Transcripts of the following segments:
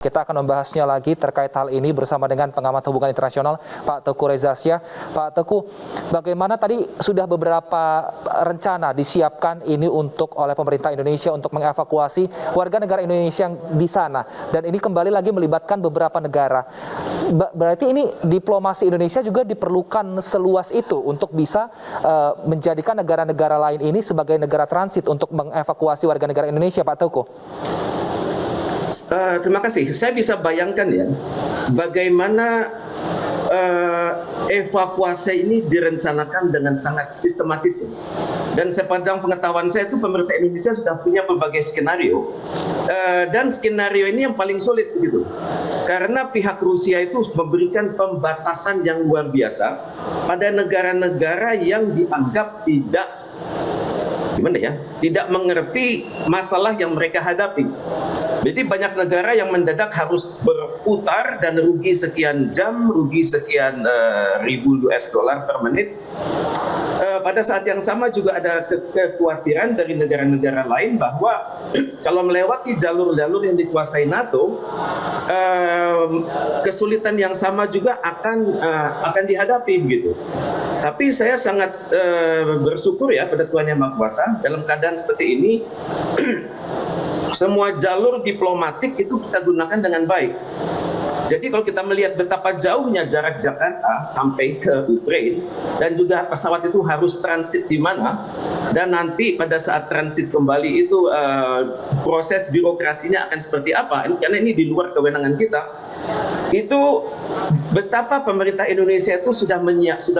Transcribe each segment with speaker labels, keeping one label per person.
Speaker 1: Kita akan membahasnya lagi terkait hal ini bersama dengan pengamat hubungan internasional Pak Teguh Reza Shah. Pak Teguh, bagaimana tadi sudah beberapa rencana disiapkan ini oleh pemerintah Indonesia untuk mengevakuasi warga negara Indonesia yang di sana, dan ini kembali lagi melibatkan beberapa negara. Berarti ini diplomasi Indonesia juga diperlukan seluas itu untuk bisa menjadikan negara-negara lain ini sebagai negara transit untuk mengevakuasi warga negara Indonesia, Pak Teguh.
Speaker 2: Terima kasih. Saya bisa bayangkan ya, bagaimana evakuasi ini direncanakan dengan sangat sistematis. Dan sepanjang pengetahuan saya itu pemerintah Indonesia sudah punya berbagai skenario. Dan skenario ini yang paling sulit begitu. Karena pihak Rusia itu memberikan pembatasan yang luar biasa pada negara-negara yang dianggap tidak mengerti masalah yang mereka hadapi. Jadi banyak negara yang mendadak harus berputar dan rugi sekian jam, rugi sekian ribu US dollar per menit. Pada saat yang sama juga ada kekhawatiran dari negara-negara lain bahwa kalau melewati jalur-jalur yang dikuasai NATO, kesulitan yang sama juga akan dihadapi gitu. Tapi saya sangat bersyukur ya pada Tuhan Yang Maha Kuasa dalam keadaan seperti ini. Semua jalur diplomatik itu kita gunakan dengan baik. Jadi kalau kita melihat betapa jauhnya jarak Jakarta sampai ke Ukraina, dan juga pesawat itu harus transit di mana, dan nanti pada saat transit kembali itu proses birokrasinya akan seperti apa, karena ini di luar kewenangan kita. Itu betapa pemerintah Indonesia itu sudah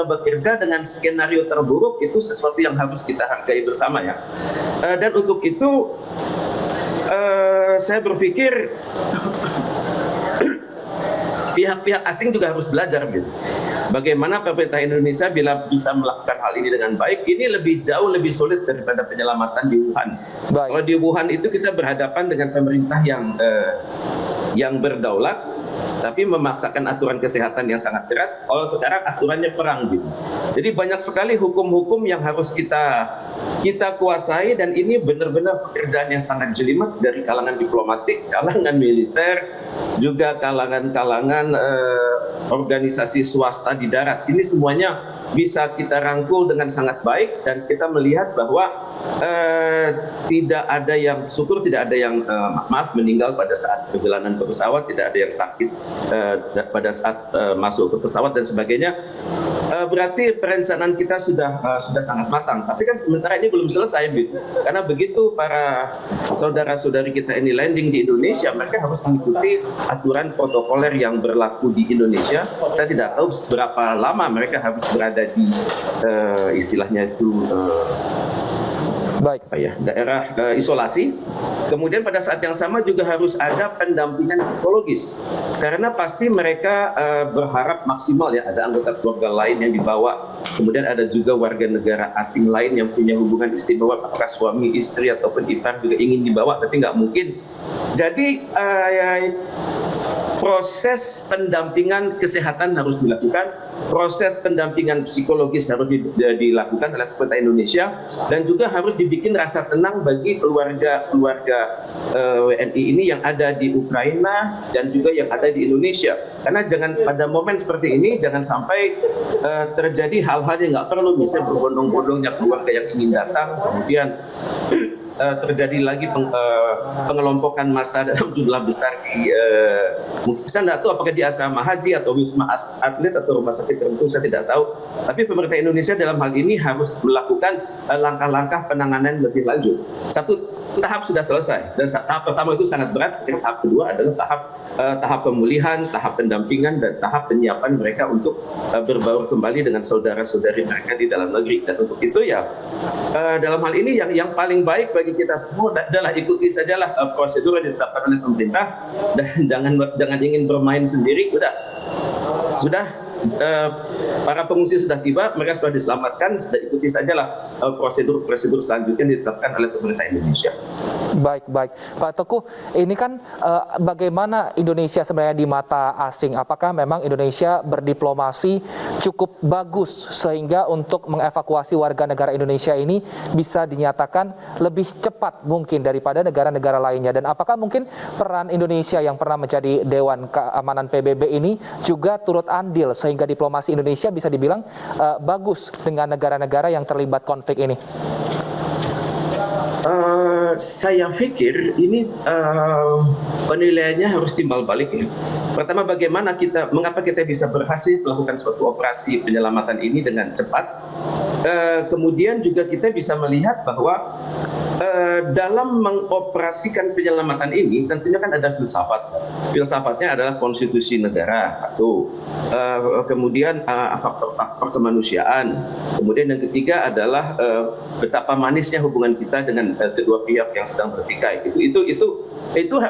Speaker 2: bekerja dengan skenario terburuk, itu sesuatu yang harus kita hargai bersama ya. Dan untuk itu saya berpikir pihak-pihak asing juga harus belajar gitu. Bagaimana pemerintah Indonesia bila bisa melakukan hal ini dengan baik, ini jauh lebih sulit daripada penyelamatan di Wuhan. Baik. Kalau di Wuhan itu kita berhadapan dengan pemerintah yang berdaulat, tapi memaksakan aturan kesehatan yang sangat keras. Kalau sekarang aturannya perang gitu. Jadi banyak sekali hukum-hukum yang harus kita kuasai, dan ini benar-benar pekerjaan yang sangat jelimet dari kalangan diplomatik, kalangan militer, juga kalangan organisasi swasta di darat. Ini semuanya bisa kita rangkul dengan sangat baik, dan kita melihat bahwa tidak ada yang meninggal pada saat perjalanan ke pesawat, tidak ada yang sakit pada saat masuk ke pesawat dan sebagainya. Berarti perencanaan kita sudah sangat matang. Tapi kan sementara ini belum selesai, gitu. Karena begitu para saudara-saudari kita ini landing di Indonesia, mereka harus mengikuti aturan protokoler yang berlaku di Indonesia. Saya tidak tahu berapa lama mereka harus berada di istilahnya itu daerah isolasi. Kemudian pada saat yang sama juga harus ada pendampingan psikologis, karena pasti mereka berharap maksimal ya, ada anggota keluarga lain yang dibawa, kemudian ada juga warga negara asing lain yang punya hubungan istimewa, apakah suami, istri ataupun ipar juga ingin dibawa, tapi nggak mungkin. Jadi proses pendampingan kesehatan harus dilakukan, proses pendampingan psikologis harus dilakukan oleh pemerintah Indonesia, dan juga harus dibikin rasa tenang bagi keluarga WNI ini yang ada di Ukraina dan juga yang ada di Indonesia. Karena pada momen seperti ini jangan sampai terjadi hal-hal yang nggak perlu, misalnya berbondong-bondongnya keluarga yang ingin datang, kemudian terjadi lagi pengelompokan massa dalam jumlah besar saya tidak tahu apakah di asrama haji atau wisma atlet atau rumah sakit tertentu, saya tidak tahu. Tapi pemerintah Indonesia dalam hal ini harus melakukan langkah-langkah penanganan lebih lanjut. Satu tahap sudah selesai, dan tahap pertama itu sangat berat. Tahap kedua adalah tahap pemulihan, tahap pendampingan, dan tahap penyiapan mereka untuk berbaur kembali dengan saudara-saudari mereka di dalam negeri. Dan untuk itu ya dalam hal ini yang paling baik bagi kita semua adalah ikuti sajalah prosedur yang ditetapkan oleh pemerintah, dan jangan ingin bermain sendiri. Sudah para pengungsi sudah tiba, mereka sudah diselamatkan, sudah ikuti sajalah prosedur selanjutnya yang ditetapkan oleh pemerintah Indonesia.
Speaker 1: Baik, baik. Pak Teguh, ini kan bagaimana Indonesia sebenarnya di mata asing? Apakah memang Indonesia berdiplomasi cukup bagus sehingga untuk mengevakuasi warga negara Indonesia ini bisa dinyatakan lebih cepat mungkin daripada negara-negara lainnya? Dan apakah mungkin peran Indonesia yang pernah menjadi Dewan Keamanan PBB ini juga turut andil sehingga diplomasi Indonesia bisa dibilang bagus dengan negara-negara yang terlibat konflik ini?
Speaker 2: Saya pikir ini penilaiannya harus timbal balik ya. Pertama, mengapa kita bisa berhasil melakukan suatu operasi penyelamatan ini dengan cepat. Kemudian juga kita bisa melihat bahwa dalam mengoperasikan penyelamatan ini tentunya kan ada filsafat. Filsafatnya adalah konstitusi negara, satu. Kemudian faktor-faktor kemanusiaan. Kemudian yang ketiga adalah betapa manisnya hubungan kita dengan kedua pihak yang sedang bertikai. Itu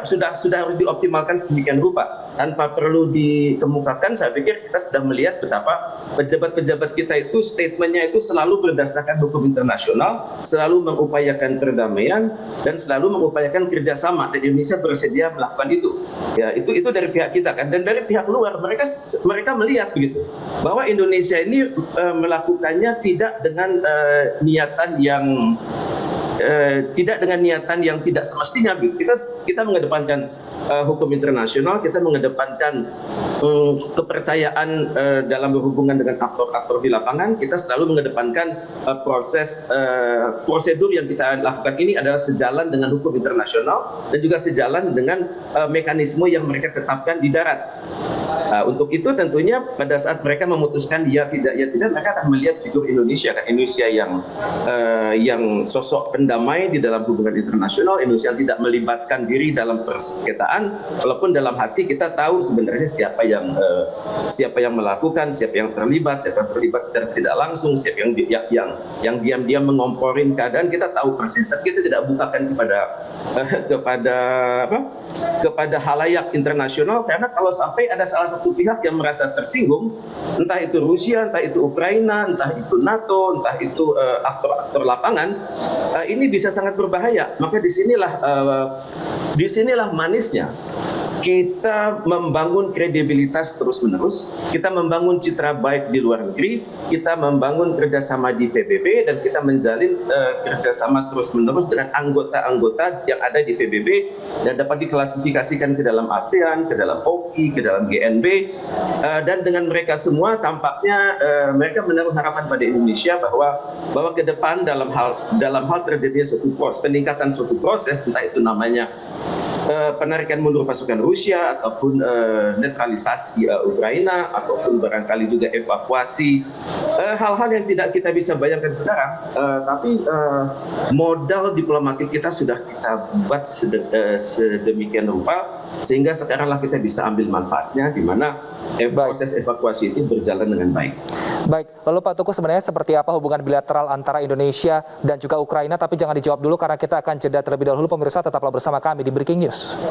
Speaker 2: sudah harus dioptimalkan sedemikian rupa. Tanpa perlu dikemukakan, saya pikir kita sudah melihat betapa pejabat-pejabat kita itu statementnya itu selalu berdasarkan hukum internasional, selalu mengupayakan perdamaian dan selalu mengupayakan kerjasama. Dan Indonesia bersedia melakukan itu. Ya, itu dari pihak kita kan. Dan dari pihak luar mereka melihat begitu bahwa Indonesia ini melakukannya tidak dengan niatan yang tidak semestinya. Kita mengedepankan hukum internasional, kita mengedepankan kepercayaan dalam berhubungan dengan aktor-aktor di lapangan. Kita selalu mengedepankan prosedur yang kita lakukan ini adalah sejalan dengan hukum internasional dan juga sejalan dengan mekanisme yang mereka tetapkan di darat. Untuk itu tentunya pada saat mereka memutuskan ya tidak, mereka akan melihat figur Indonesia kan, Indonesia yang sosok pendamai di dalam hubungan internasional, Indonesia yang tidak melibatkan diri dalam persengketaan, walaupun dalam hati kita tahu sebenarnya siapa yang melakukan, siapa yang terlibat secara tidak langsung, siapa yang diam-diam mengomporin keadaan, kita tahu persis, tapi kita tidak bukakan kepada halayak internasional, karena kalau sampai ada salah satu pihak yang merasa tersinggung, entah itu Rusia, entah itu Ukraina, entah itu NATO, entah itu aktor-aktor lapangan, ini bisa sangat berbahaya. Maka disinilah manisnya kita membangun kredibilitas terus-menerus, kita membangun citra baik di luar negeri, kita membangun kerjasama di PBB, dan kita menjalin kerjasama terus-menerus dengan anggota-anggota yang ada di PBB dan dapat diklasifikasikan ke dalam ASEAN, ke dalam OKI, ke dalam GNB, dan dengan mereka semua tampaknya mereka menaruh harapan pada Indonesia bahwa ke depan dalam hal terjadinya peningkatan suatu proses, entah itu namanya penarikan mundur pasukan Rusia ataupun netralisasi Ukraina ataupun barangkali juga evakuasi, hal-hal yang tidak kita bisa bayangkan sekarang, tapi modal diplomatik kita sudah kita buat sedemikian rupa sehingga sekaranglah kita bisa ambil manfaatnya, di mana proses evakuasi itu berjalan dengan baik.
Speaker 1: Baik, lalu Pak Teguh, sebenarnya seperti apa hubungan bilateral antara Indonesia dan juga Ukraina? Tapi jangan dijawab dulu karena kita akan jeda terlebih dahulu. Pemirsa, tetaplah bersama kami di Breaking News.